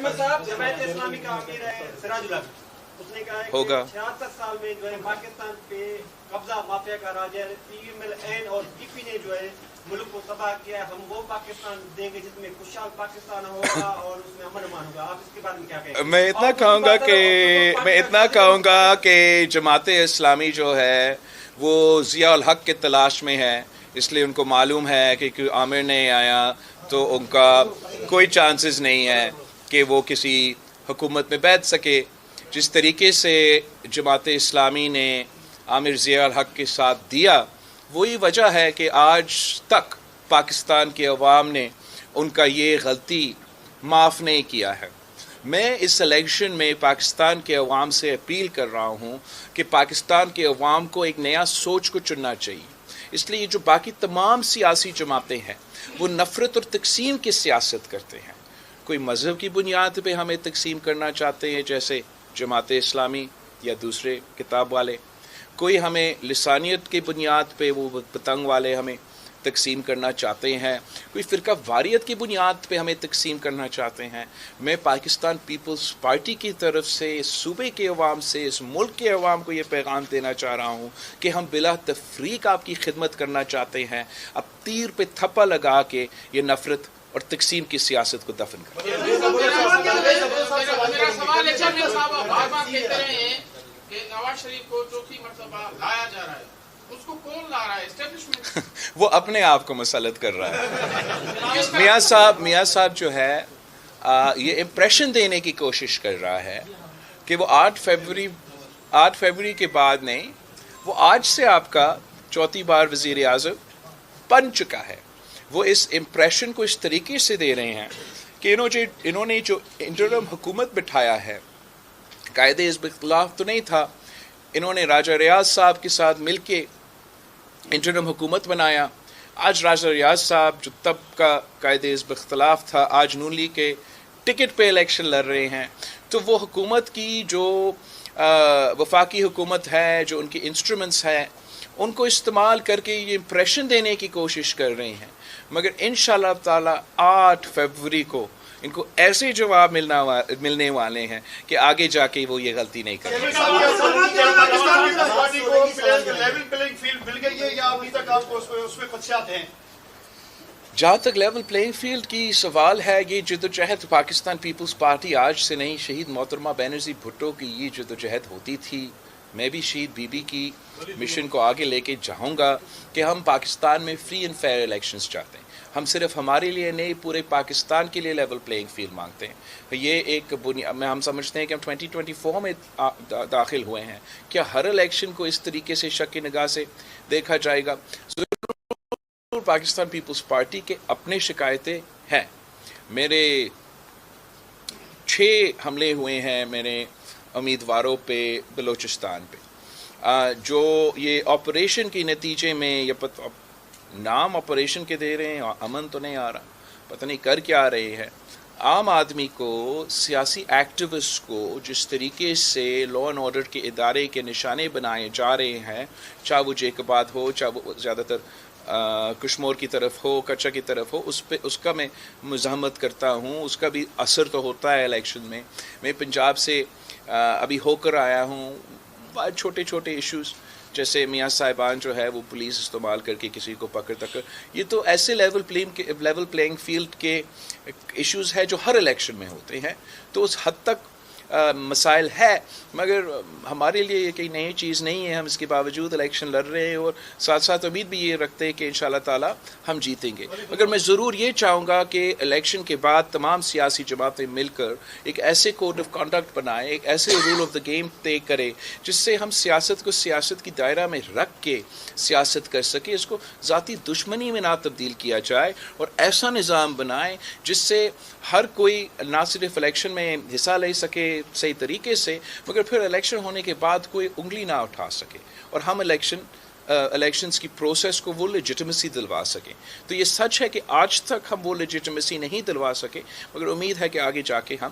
احمد صاحب جماعت اسلامی کا امیر ہے سراج الحق، اس نے کہا ہے ہوگا 76 سال میں جو ہے پاکستان پہ قبضہ مافیا کا راج ہے، PMLN اور PP نے جو ہے ملک کو تباہ کیا ہے، ہم وہ پاکستان دیں گے جس میں خوشحال پاکستان ہوگا اور اس میں امن امان ہوگا. آپ اس کے بارے میں کیا کہیں گے؟ میں اتنا کہوں گا کہ جماعت اسلامی جو ہے وہ ضیاء الحق کے تلاش میں ہے، اس لیے ان کو معلوم ہے کہ عامر نہیں آیا تو ان کا کوئی چانسز نہیں ہے کہ وہ کسی حکومت میں بیٹھ سکے. جس طریقے سے جماعت اسلامی نے عامر ضیاء الحق کے ساتھ دیا، وہی وجہ ہے کہ آج تک پاکستان کے عوام نے ان کا یہ غلطی معاف نہیں کیا ہے. میں اس الیکشن میں پاکستان کے عوام سے اپیل کر رہا ہوں کہ پاکستان کے عوام کو ایک نیا سوچ کو چننا چاہیے. اس لیے جو باقی تمام سیاسی جماعتیں ہیں وہ نفرت اور تقسیم کی سیاست کرتے ہیں. کوئی مذہب کی بنیاد پہ ہمیں تقسیم کرنا چاہتے ہیں جیسے جماعت اسلامی یا دوسرے کتاب والے، کوئی ہمیں لسانیت کی بنیاد پہ وہ پتنگ والے ہمیں تقسیم کرنا چاہتے ہیں، کوئی فرقہ واریت کی بنیاد پہ ہمیں تقسیم کرنا چاہتے ہیں. میں پاکستان پیپلز پارٹی کی طرف سے اس صوبے کے عوام سے، اس ملک کے عوام کو یہ پیغام دینا چاہ رہا ہوں کہ ہم بلا تفریق آپ کی خدمت کرنا چاہتے ہیں. اب تیر پہ تھپا لگا کے یہ نفرت اور تقسیم کی سیاست کو دفن کریں. میرا سوال ہے چیئرمین صاحب، بار بار کہتے رہے ہیں کہ نواز شریف کو چوتھی مرتبہ لایا جا رہا ہے، اس کو کون لا رہا ہے؟ اسٹیبلشمنٹ. وہ اپنے آپ کو مسلط کر رہا ہے. میاں صاحب جو ہے یہ امپریشن دینے کی کوشش کر رہا ہے کہ وہ 8 فروری کے بعد نہیں، وہ آج سے آپ کا چوتھی بار وزیر اعظم بن چکا ہے. وہ اس امپریشن کو اس طریقے سے دے رہے ہیں کہ انہوں نے جو انٹرم حکومت بٹھایا ہے، قائد حزب اختلاف تو نہیں تھا، انہوں نے راجہ ریاض صاحب کے ساتھ مل کے انٹرم حکومت بنایا. آج راجہ ریاض صاحب جو تب کا قائد حزب اختلاف تھا، آج نون لیگ کے ٹکٹ پہ الیکشن لڑ رہے ہیں. تو وہ حکومت کی جو وفاقی حکومت ہے، جو ان کی انسٹرومنٹس ہیں، ان کو استعمال کر کے یہ امپریشن دینے کی کوشش کر رہے ہیں. مگر انشاءاللہ تعالی 8 فروری کو ان کو ایسے جواب ملنے والے ہیں کہ آگے جا کے وہ یہ غلطی نہیں کریں. جہاں تک لیول پلینگ فیلڈ کی سوال ہے، یہ جدوجہد پاکستان پیپلز پارٹی آج سے نہیں، شہید محترمہ بینظیر بھٹو کی یہ جدوجہد ہوتی تھی. میں بھی شہید بی بی کی مشن کو آگے لے کے جاؤں گا کہ ہم پاکستان میں فری اینڈ فیئر الیکشنز چاہتے ہیں. ہم صرف ہمارے لیے نہیں، پورے پاکستان کے لیے لیول پلینگ فیلڈ مانگتے ہیں. یہ ایک ہم سمجھتے ہیں کہ ہم 2024 میں داخل ہوئے ہیں. کیا ہر الیکشن کو اس طریقے سے شک کی نگاہ سے دیکھا جائے گا؟ ضرور پاکستان پیپلز پارٹی کے اپنے شکایتیں ہیں. میرے 6 حملے ہوئے ہیں میرے امیدواروں پہ بلوچستان پہ، جو یہ آپریشن کے نتیجے میں یہ نام آپریشن کے دے رہے ہیں، امن تو نہیں آ رہا، پتہ نہیں کر کیا رہے ہیں. عام آدمی کو، سیاسی ایکٹیوسٹ کو جس طریقے سے لا اینڈ آرڈر کے ادارے کے نشانے بنائے جا رہے ہیں، چاہے وہ جیک آباد ہو، چاہے وہ زیادہ تر کشمور کی طرف ہو، کچا کی طرف ہو، اس کا میں مزاحمت کرتا ہوں. اس کا بھی اثر تو ہوتا ہے الیکشن میں. میں پنجاب سے ابھی ہو کر آیا ہوں. چھوٹے چھوٹے ایشوز جیسے میاں صاحبان جو ہے وہ پولیس استعمال کر کے کسی کو پکڑ تک، یہ تو ایسے لیول پلینگ فیلڈ کے ایشوز ہے جو ہر الیکشن میں ہوتے ہیں. تو اس حد تک مسائل ہے، مگر ہمارے لیے یہ کوئی نئی چیز نہیں ہے. ہم اس کے باوجود الیکشن لڑ رہے ہیں اور ساتھ ساتھ امید بھی یہ رکھتے ہیں کہ انشاءاللہ تعالی ہم جیتیں گے. مگر میں ضرور یہ چاہوں گا کہ الیکشن کے بعد تمام سیاسی جماعتیں مل کر ایک ایسے کوڈ آف کنڈکٹ بنائیں، ایک ایسے رول آف دا گیم طے کرے جس سے ہم سیاست کو سیاست کی دائرہ میں رکھ کے سیاست کر سکیں. اس کو ذاتی دشمنی میں نہ تبدیل کیا جائے اور ایسا نظام بنائیں جس سے ہر کوئی نہ صرف الیکشن میں حصہ لے سکے صحیح طریقے سے، مگر پھر الیکشن ہونے کے بعد کوئی انگلی نہ اٹھا سکے اور ہم الیکشنز کی پروسیس کو وہ لیجٹمیسی دلوا سکیں. تو یہ سچ ہے کہ آج تک ہم وہ لیجٹمیسی نہیں دلوا سکے، مگر امید ہے کہ آگے جا کے ہم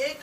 1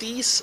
30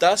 10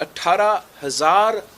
18,000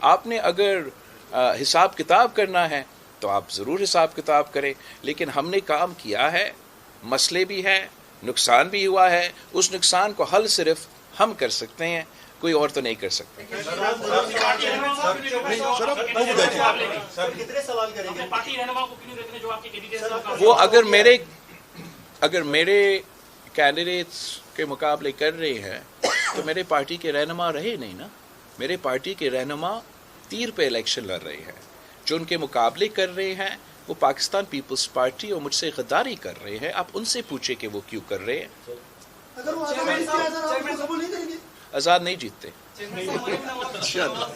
آپ نے اگر حساب کتاب کرنا ہے تو آپ ضرور حساب کتاب کریں، لیکن ہم نے کام کیا ہے، مسئلے بھی ہیں، نقصان بھی ہوا ہے، اس نقصان کو حل صرف ہم کر سکتے ہیں، کوئی اور تو نہیں کر سکتے۔ وہ اگر میرے کینڈیڈیٹس کے مقابلے کر رہے ہیں تو میرے پارٹی کے رہنما رہے نہیں نا۔ میرے پارٹی کے رہنما تیر پہ الیکشن لڑ رہے ہیں، جو ان کے مقابلے کر رہے ہیں وہ پاکستان پیپلز پارٹی اور مجھ سے غداری کر رہے ہیں۔ آپ ان سے پوچھیں کہ وہ کیوں کر رہے ہیں۔ اگر وہ قبول نہیں کریں گے، آزاد نہیں جیتتے۔ آپ کہہ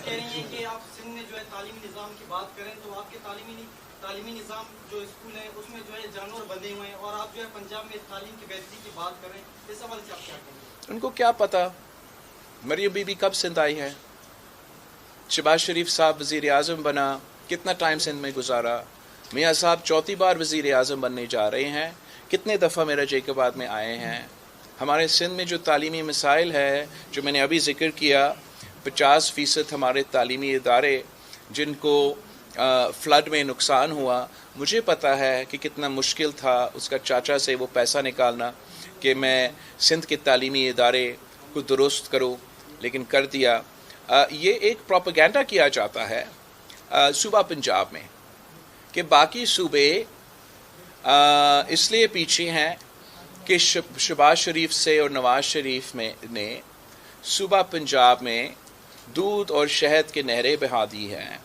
رہی ہیں کہ آپ سندھ میں جو ہے تعلیمی نظام کی بات کریں تو آپ کے تعلیمی نظام جو اسکول ہے اس میں جو ہے جانور بندھے ہوئے ہیں، اور آپ جو ہے پنجاب میں تعلیم کی بہتری کی بات کریں، اس حوالے سے آپ کیا کہیں گے؟ ان کو کیا پتا مریم بی بی کب سندھ آئی ہے؟ شہباز شریف صاحب وزیر اعظم بنا، کتنا ٹائم سندھ میں گزارا؟ میاں صاحب چوتھی بار وزیر اعظم بننے جا رہے ہیں، کتنے دفعہ میرا جیک آباد میں آئے ہیں؟ ہمارے سندھ میں جو تعلیمی مسائل ہے جو میں نے ابھی ذکر کیا، 50% ہمارے تعلیمی ادارے جن کو فلڈ میں نقصان ہوا، مجھے پتہ ہے کہ کتنا مشکل تھا اس کا چاچا سے وہ پیسہ نکالنا کہ میں سندھ کے تعلیمی ادارے کو درست کروں، لیکن کر دیا۔ یہ ایک پروپیگنڈا کیا جاتا ہے صوبہ پنجاب میں کہ باقی صوبے اس لیے پیچھے ہیں کہ شہباز شریف سے اور نواز شریف نے صوبہ پنجاب میں دودھ اور شہد کے نہریں بہا دی ہیں،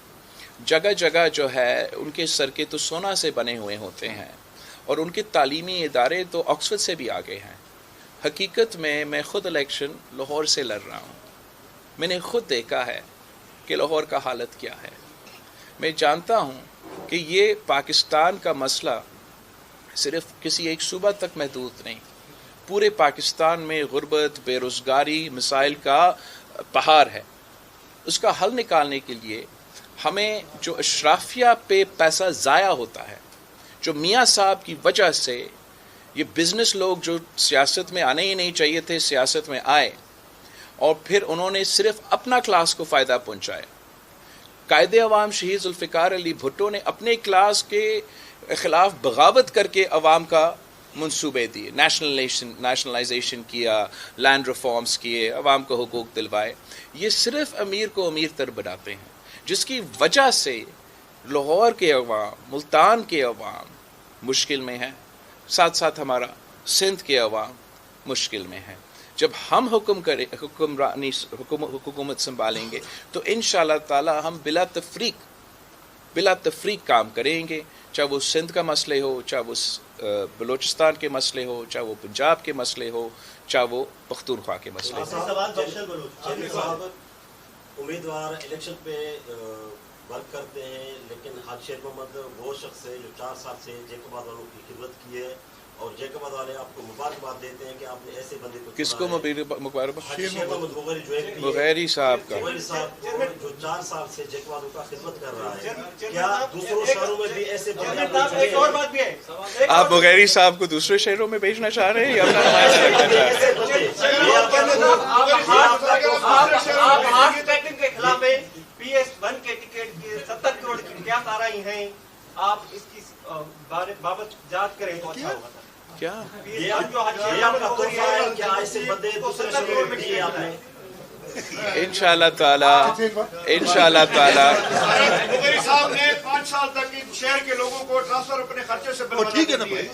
جگہ جگہ جو ہے ان کے سڑکیں تو سونا سے بنے ہوئے ہوتے ہیں، اور ان کے تعلیمی ادارے تو آکسفورڈ سے بھی آگے ہیں۔ حقیقت میں خود الیکشن لاہور سے لڑ رہا ہوں، میں نے خود دیکھا ہے کہ لاہور کا حالت کیا ہے۔ میں جانتا ہوں کہ یہ پاکستان کا مسئلہ صرف کسی ایک صوبہ تک محدود نہیں، پورے پاکستان میں غربت، بے روزگاری، مسائل کا پہاڑ ہے۔ اس کا حل نکالنے کے لیے ہمیں جو اشرافیہ پہ پیسہ ضائع ہوتا ہے، جو میاں صاحب کی وجہ سے یہ بزنس لوگ جو سیاست میں آنے ہی نہیں چاہیے تھے سیاست میں آئے، اور پھر انہوں نے صرف اپنا کلاس کو فائدہ پہنچایا۔ قائد عوام شہید ذوالفقار علی بھٹو نے اپنے کلاس کے خلاف بغاوت کر کے عوام کا منصوبے دیے، نیشنلائزیشن کیا، لینڈ ریفارمز کیے، عوام کو حقوق دلوائے۔ یہ صرف امیر کو امیر تر بناتے ہیں، جس کی وجہ سے لاہور کے عوام، ملتان کے عوام مشکل میں ہیں، ساتھ ساتھ ہمارا سندھ کے عوام مشکل میں ہیں۔ جب ہم حکومت سنبھالیں گے تو انشاءاللہ تعالی ہم بلا تفریق کام کریں گے، چاہے وہ سندھ کا مسئلے ہو، چاہے وہ بلوچستان کے مسئلے ہو، چاہے وہ پنجاب کے مسئلے ہو، چاہے وہ پختونخوا کے مسئلے ہو۔ امیدوار الیکشن پہ ورک کرتے ہیں، لیکن حاج شیر محمد وہ شخص ہے جو 4 سال سے جیک آباد والوں کی خدمت کی ہے، اور جیک آباد والے آپ کو مبارکباد دیتے ہیں کہ آپ نے ایسے بندے کو کس کو مبارکباد؟ شیر محمد بغیری صاحب کا، جو 4 سال سے جیک آباد کا خدمت کر رہا ہے۔ کیا دوسروں شہروں میں بھی ایسے بندے؟ ایک اور بات بھی ہے، آپ بغیری صاحب کو دوسرے شہروں میں بھیجنا چاہ رہے ہیں یا اپنا نمائندہ رکھنا چاہ رہے ہیں؟ آپ ہارٹ اٹیک کے خلاف ہیں، PS1 کے ٹکٹ کی 70 کروڑ کی قیاس آ رہی ہیں، آپ اس کی بابت جانچ کریں تو اچھا ہوگا۔ کیا انشاءاللہ تعالی بغیری صاحب نے 5 سال تک شہر کے لوگوں کو ٹرانسفر اپنے خرچے سے ٹھیک ہے نا بھائی۔